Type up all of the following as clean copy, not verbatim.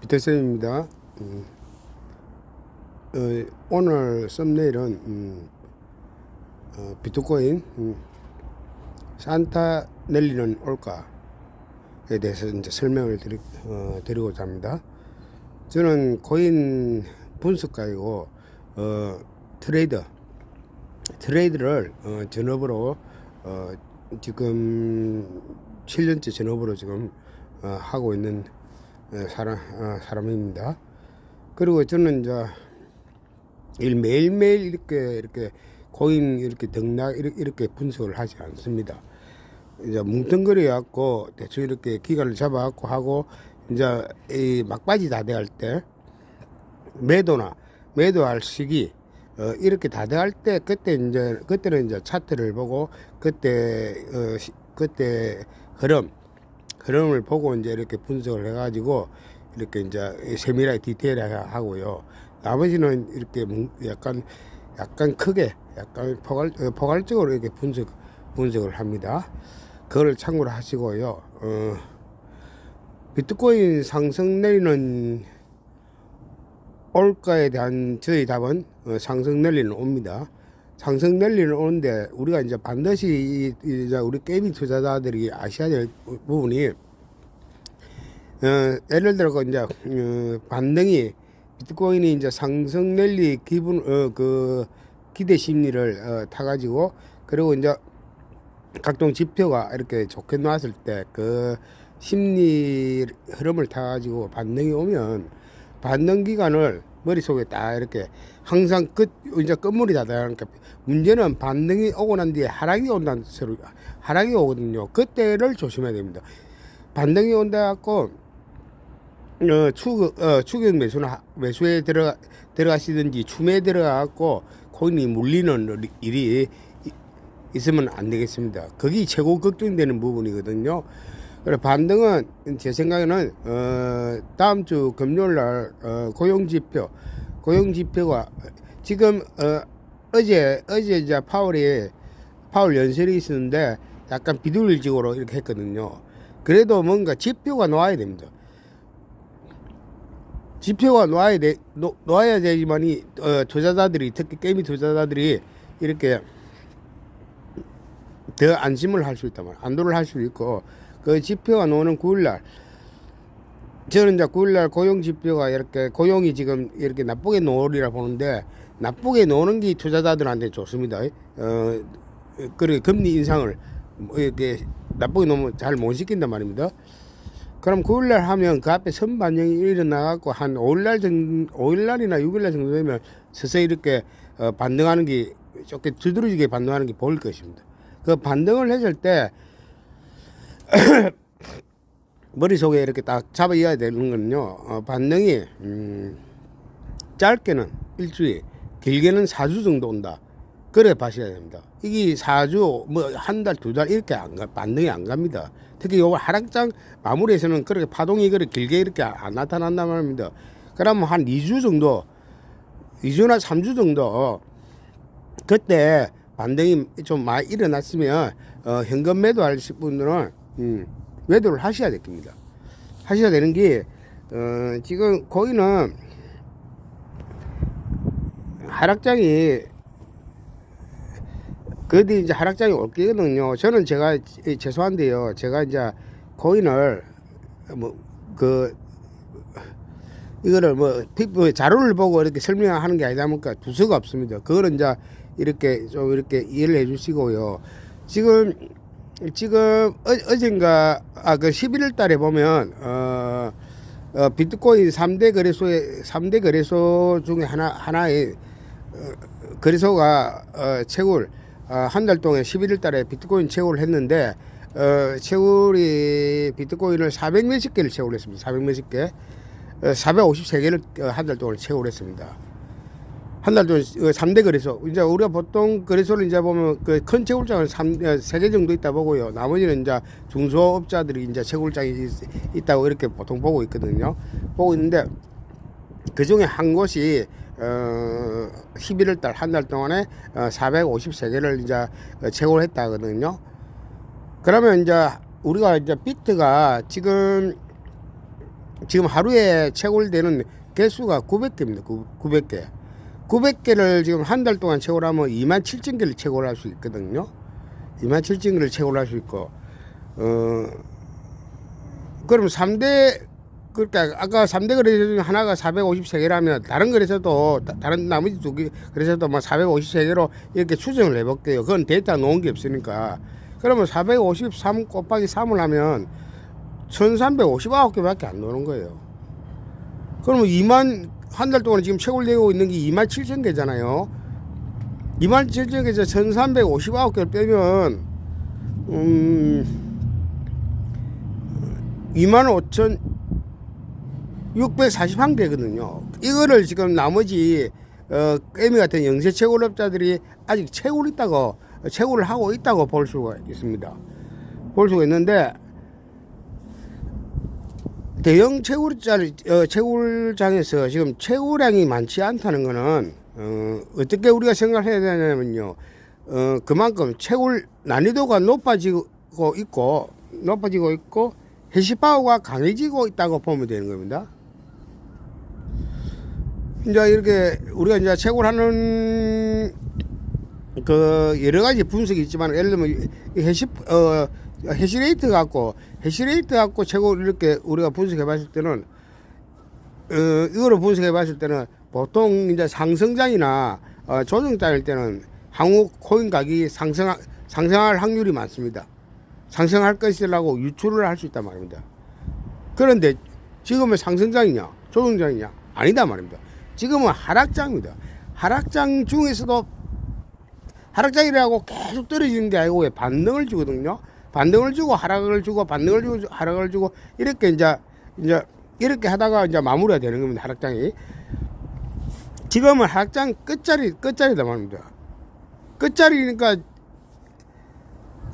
비트쌤입니다. 오늘 썸네일은 비트코인 산타 넬리는 올까에 대해서 이제 설명을 드리고자 합니다. 저는 코인 분석가이고 트레이드를 전업으로 지금 7년째 전업으로 지금 하고 있는 사람입니다. 그리고 저는 이제 매일매일 이렇게 코인 이렇게 등락 이렇게 분석을 하지 않습니다. 이제 뭉텅거려 갖고 대충 이렇게 기간을 잡아 갖고 하고 이제 이 막바지 다 돼갈 때 매도할 시기 이렇게 다 돼갈 때 그때는 이제 차트를 보고 그때 흐름을 보고 이제 이렇게 분석을 해가지고 이렇게 이제 세밀하게 디테일하게 하고요. 나머지는 이렇게 약간 크게 포괄적으로 이렇게 분석을 합니다. 그걸 참고로 하시고요. 비트코인 상승 내리는 올까에 대한 저희 답은 상승 내리는 옵니다. 상승 내리는 오는데 우리가 이제 반드시 이제 우리 게이밍 투자자들이 아셔야 될 부분이 예를 들어 이제 반등이 비트코인이 이제 상승 랠리 기대 심리를 타가지고 그리고 이제 각종 지표가 이렇게 좋게 나왔을 때 그 심리 흐름을 타가지고 반등이 오면 반등 기간을 머릿속에 딱 이렇게 항상 이제 끝물이 다 되니까 문제는 반등이 오고 난 뒤에 하락이 온다는 소리, 하락이 오거든요. 그때를 조심해야 됩니다. 반등이 온다 갖고 추격 매수에 들어가시든지 추매에 들어가갖고 코인이 물리는 일이 있으면 안 되겠습니다. 그게 최고 걱정되는 부분이거든요. 그래서 반등은 제 생각에는 다음 주 금요일 날 고용지표가 지금 어제 이제 파월 연설이 있었는데 약간 비둘기적으로 이렇게 했거든요. 그래도 뭔가 지표가 나와야 됩니다. 지표가 놓아야 되지만이 투자자들이 특히 게임 투자자들이 이렇게 더 안심을 할 수 있다면 안도를 할 수 있고 그 지표가 나오는 9일날 저는 이제 9일날 고용 지표가 이렇게 고용이 지금 이렇게 나쁘게 나오리라 보는데 나쁘게 나오는 게 투자자들한테 좋습니다. 그리고 금리 인상을 이렇게 나쁘게 나오면 잘 못 시킨단 말입니다. 그럼 9일날 하면 그 앞에 선반영이 일어나갖고 한 5일날이나 6일날 정도 되면 서서히 이렇게 반등하는 게 조금 두드러지게 반등하는 게 보일 것입니다. 그 반등을 했을 때 머릿속에 이렇게 딱 잡아야 되는 거는요. 반등이 짧게는 일주일, 길게는 4주 정도 온다. 그래 봐셔야 됩니다. 이게 4주, 뭐 한 달, 두 달 이렇게 반등이 안 갑니다. 특히 요 하락장 마무리에서는 그렇게 파동이 그렇게 길게 이렇게 안 나타난단 말입니다. 그러면 한 2주 정도, 2주나 3주 정도 그때 반등이 좀 많이 일어났으면 현금 매도할 분들은 매도를 하셔야 됩니다. 하셔야 되는 게 지금 코인은 하락장이 그뒤 이제 하락장이 올 거거든요. 저는 제가 죄송한데요. 제가 이제 코인을 이거를 자료를 보고 이렇게 설명하는 게 아니다 보니까 두서가 없습니다. 그거는 이제 이렇게 좀 이렇게 이해를 해 주시고요. 지금 어젠가 그 11월 달에 보면 비트코인 3대 거래소 중에 하나의 거래소가 채굴 한 달 동안 11월 달에 비트코인 채굴을 했는데 채굴이 비트코인을 400 몇십 개를 채굴했습니다. 400 몇십 개 453개를 한 달 동안 채굴했습니다. 한 달 동안 3대 거래소. 이제 우리가 보통 거래소를 이제 보면 그 큰 채굴장은 3개 정도 있다 보고요. 나머지는 이제 중소업자들이 이제 채굴장이 있다고 이렇게 보통 보고 있거든요. 보고 있는데 그 중에 한 곳이 11월 달 한 달 동안에 453개를 이제 채굴을 했다 하거든요. 그러면 이제 우리가 이제 비트가 지금 지금 하루에 채굴되는 개수가 900개입니다. 900개. 900개를 지금 한 달 동안 채굴하면 27,000개를 채굴할 수 있거든요. 27,000개를 채굴할 수 있고, 그럼 3대, 그러니까 아까 3대 거래소 중에 하나가 453개라면 다른 거래소도, 다른 나머지 두 개 거래소도 뭐 453개로 이렇게 추정을 해볼게요. 그건 데이터 놓은 게 없으니까. 그러면 453 곱하기 3을 하면 1359개밖에 안 나오는 거예요. 그러면 한 달 동안 지금 채굴되고 있는 게 27,000개잖아요. 27,000개에서 1359개를 빼면, 25,641개거든요. 이거를 지금 나머지, 깨미 같은 영세 채굴업자들이 아직 채굴을 하고 있다고 볼 수가 있습니다. 볼 수가 있는데, 대형 채굴장에서 지금 채굴량이 많지 않다는 거는, 어떻게 우리가 생각해야 되냐면요. 그만큼 채굴 난이도가 높아지고 있고, 해시파워가 강해지고 있다고 보면 되는 겁니다. 이제 이렇게 우리가 이제 채굴하는 그 여러 가지 분석이 있지만, 예를 들면 해시레이트 갖고 채굴 이렇게 우리가 분석해 봤을 때는, 이거를 분석해 봤을 때는 보통 이제 상승장이나 조정장일 때는 향후 코인 가격이 상승할 확률이 많습니다. 상승할 것이라고 유추를 할 수 있단 말입니다. 그런데 지금은 상승장이냐 조정장이냐 아니다 말입니다. 지금은 하락장입니다. 하락장 중에서도 하락장이라고 계속 떨어지는 게 아니고 반등을 주거든요. 반등을 주고 하락을 주고 반등을 주고 하락을 주고 이렇게 이제 이렇게 하다가 이제 마무리가 되는 겁니다. 하락장이. 지금은 하락장 끝자리다 말입니다.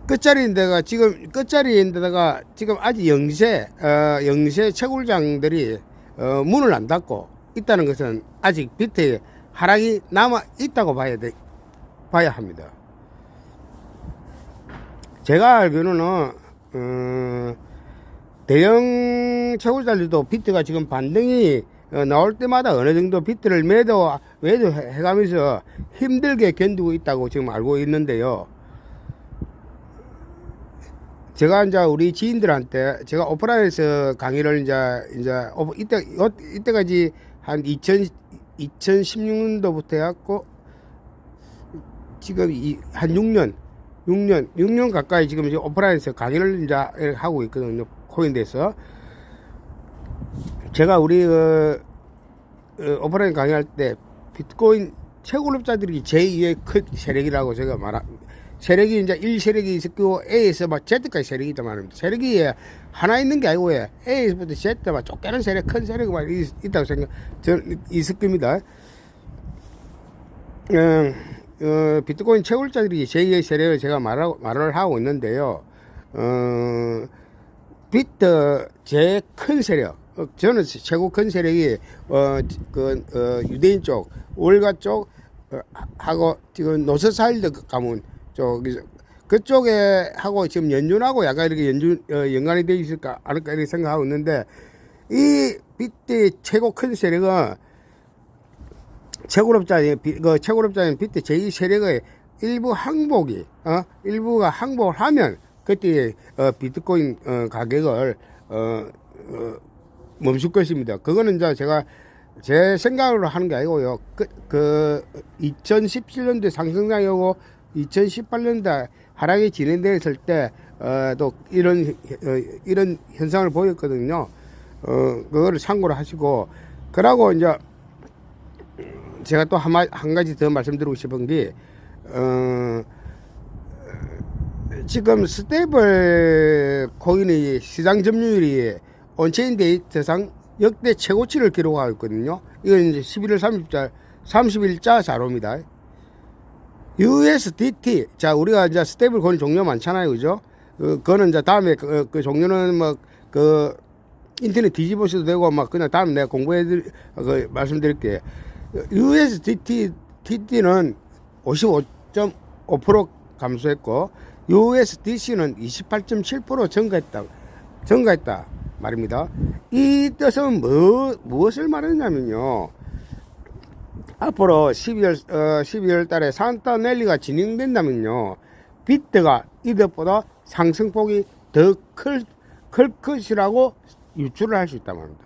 끝자리인데다가 지금 아직 영세 채굴장들이 문을 안 닫고 있다는 것은 아직 비트에 하락이 남아 있다고 봐야 합니다. 제가 알기로는 대형 채굴장들도 비트가 지금 반등이 나올 때마다 어느 정도 비트를 매도해가면서 힘들게 견디고 있다고 지금 알고 있는데요. 제가 이제 우리 지인들한테 제가 오프라인에서 강의를 이때까지 한 2016년도부터 해갖고 지금 한 6년 가까이 지금 오프라인에서 강의를 이제 하고 있거든요. 코인에서. 제가 우리 오프라인 강의할 때 비트코인 채굴업자들이 제2의 큰 세력이라고 제가 세력이 이제 1세력이 있었고 A에서 막 Z까지 세력이 있단 말입니다. 세력이 하나 있는 게 아니고 A에서부터 Z 막 쫓겨난 세력, 큰 세력이 막 있다고 저는 있을 겁니다. 비트코인 채굴자들이 제2의 세력을 제가 말을 하고 있는데요. 비트 제일 큰 세력, 저는 최고 큰 세력이 유대인 쪽, 월가 쪽 하고 지금 노스사일드 가문 그쪽에 하고 지금 연준하고 약간 이렇게 연관이 되어 있을까 않을까 이렇게 생각하고 있는데, 이 비트의 최고 큰 세력은 채굴업자인 비트 제2 세력의 일부가 항복을 하면 그때 비트코인 가격을 멈출 것입니다. 그거는 이제 제가 제 생각으로 하는 게 아니고요. 2017년도에 상승장이 오고 2018년도에 하락이 진행됐을 때 또 이런 현상을 보였거든요. 그거를 참고를 하시고, 그러고 이제 제가 또 한 가지 더 말씀드리고 싶은 게, 지금 스테이블 코인의 시장 점유율이 온체인 데이터상 역대 최고치를 기록하고 있거든요. 이건 이제 11월 30일자 자료입니다. USDT. 자, 우리가 이제 스테이블 코인 종류 많잖아요. 그죠? 그거는 이제 다음에 그 종류는 인터넷 뒤집으셔도 되고, 그냥 다음에 내가 말씀드릴게요. USDT는 55.5% 감소했고, USDC는 28.7% 증가했다. 말입니다. 이 뜻은 무엇을 말하냐면요. 앞으로 12월 달에 산타넬리가 진행된다면요. 비트가 이것보다 상승폭이 더 클 것이라고 유추를 할 수 있단 말입니다.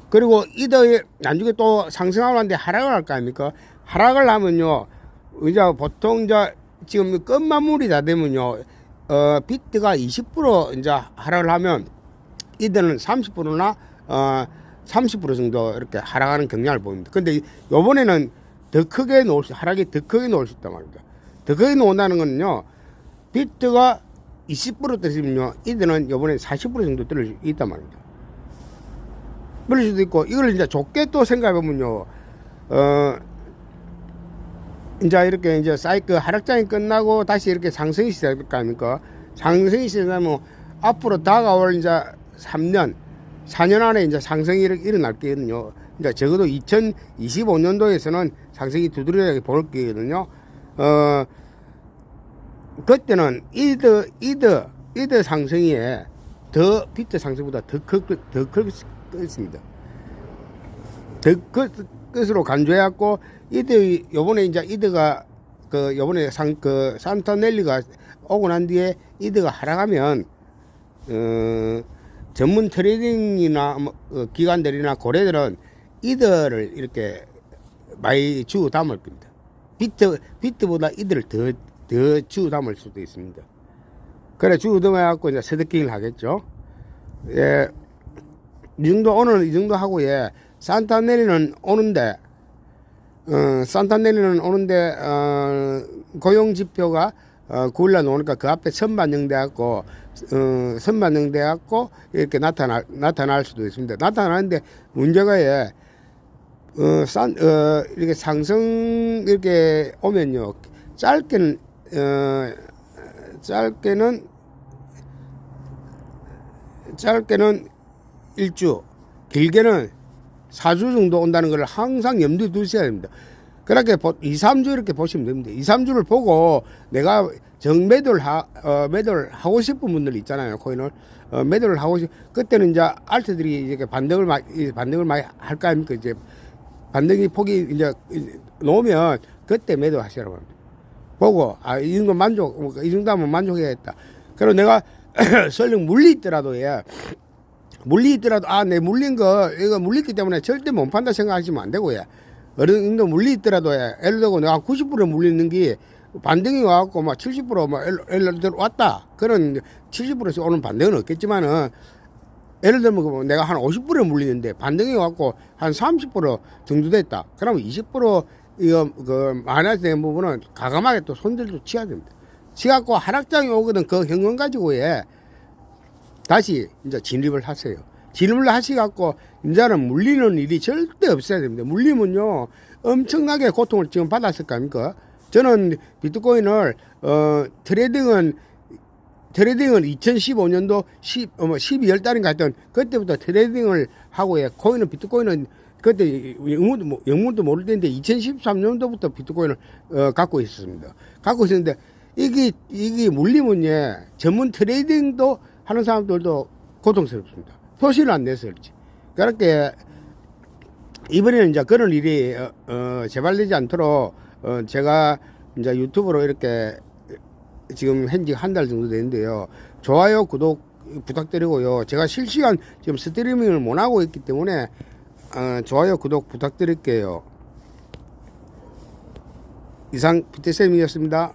그리고 이더에 나중에 또 상승하고 하는데 하락을 할 거 아닙니까? 하락을 하면요. 이제 보통 이제 지금 끝마무리 다 되면요. 비트가 20% 이제 하락을 하면 이더는 30%나 30% 정도 이렇게 하락하는 경향을 보입니다. 근데 요번에는 더 크게 하락이 더 크게 나올 수 있단 말입니다. 더 크게 나온다는 거는요. 비트가 20% 떨어지면요. 이더는 요번에 40% 정도 떨어질 수 있단 말입니다. 그럴 수도 있고, 이걸 이제 좋게 또 생각해보면요. 이제 이렇게 이제 사이클 하락장이 끝나고 다시 이렇게 상승이 시작할 거 아닙니까? 상승이 시작하면 앞으로 다가올 이제 3년, 4년 안에 이제 상승이 일어날 거거든요. 이제 적어도 2025년도에서는 상승이 두드러지게 볼 거거든요. 그때는 이더 상승이 더 비트 상승보다 더 클 것입니다. 더 클 것으로 간주해갖고 요번에 이제 이더가 요번에 산타넬리가 오고 난 뒤에 이더가 하락하면 전문 트레이딩이나 기관들이나 고래들은 이더를 이렇게 많이 주워 담을 겁니다. 비트보다 이더를 더 주워 담을 수도 있습니다. 그래 주워 담아갖고 이제 서드킹을 하겠죠. 예, 오늘 이 정도 하고, 예, 산타넬리는 오는데 고용 지표가 9일날 나오니까 그 앞에 선 반영돼갖고 이렇게 나타날 수도 있습니다. 나타나는데 문제가, 예, 이렇게 상승 이렇게 오면요. 짧게는 1주, 길게는 4주 정도 온다는 걸 항상 염두에 두셔야 됩니다. 그렇게 2, 3주 이렇게 보시면 됩니다. 2, 3주를 보고 내가 정매도를 매도를 하고 싶은 분들 있잖아요. 코인을 매도를 하고 그때는 이제 알트들이 이렇게 반등을 많이 할 거 아닙니까? 이제 반등이 폭이 이제 놓으면 그때 매도하시라고 합니다. 보고 이 정도 이 정도 하면 만족해야겠다. 그리고 내가 설령 물리 있더라도, 예, 내 물린 거 이거 물렸기 때문에 절대 못 판다 생각하시면 안 되고, 예, 어느 정도 물리 있더라도, 예, 예를 들고 내가 90% 물리는 게 반등이 와갖고 막 70% 예를 들어 왔다. 그런 70%에서 오는 반등은 없겠지만은, 예를 들면 내가 한 50% 물리는데 반등이 와갖고 한 30% 정도 됐다. 그러면 20% 이거 마이너스 된 부분은 가감하게 또 손들도 치야 됩니다. 치갖고 하락장이 오거든 그 현금 가지고, 예, 다시 이제 진입을 하세요. 진입을 하시갖고 이제는 물리는 일이 절대 없어야 됩니다. 물리면요 엄청나게 고통을 지금 받았을 거 아닙니까? 저는 비트코인을 트레이딩은 2015년도 12월 달인가 했던 그때부터 트레이딩을 하고, 예, 비트코인은 그때 영문도 모를 때인데 2013년도부터 비트코인을 갖고 있었습니다. 갖고 있었는데 이게 물리면, 예, 전문 트레이딩도 하는 사람들도 고통스럽습니다. 표시를 안 내서 그렇지. 그렇게 이번에는 이제 그런 일이 재발되지 않도록 제가 이제 유튜브로 이렇게 지금 현지 한 달 정도 됐는데요. 좋아요, 구독 부탁드리고요. 제가 실시간 지금 스트리밍을 못 하고 있기 때문에 좋아요, 구독 부탁드릴게요. 이상 비트쌤이었습니다.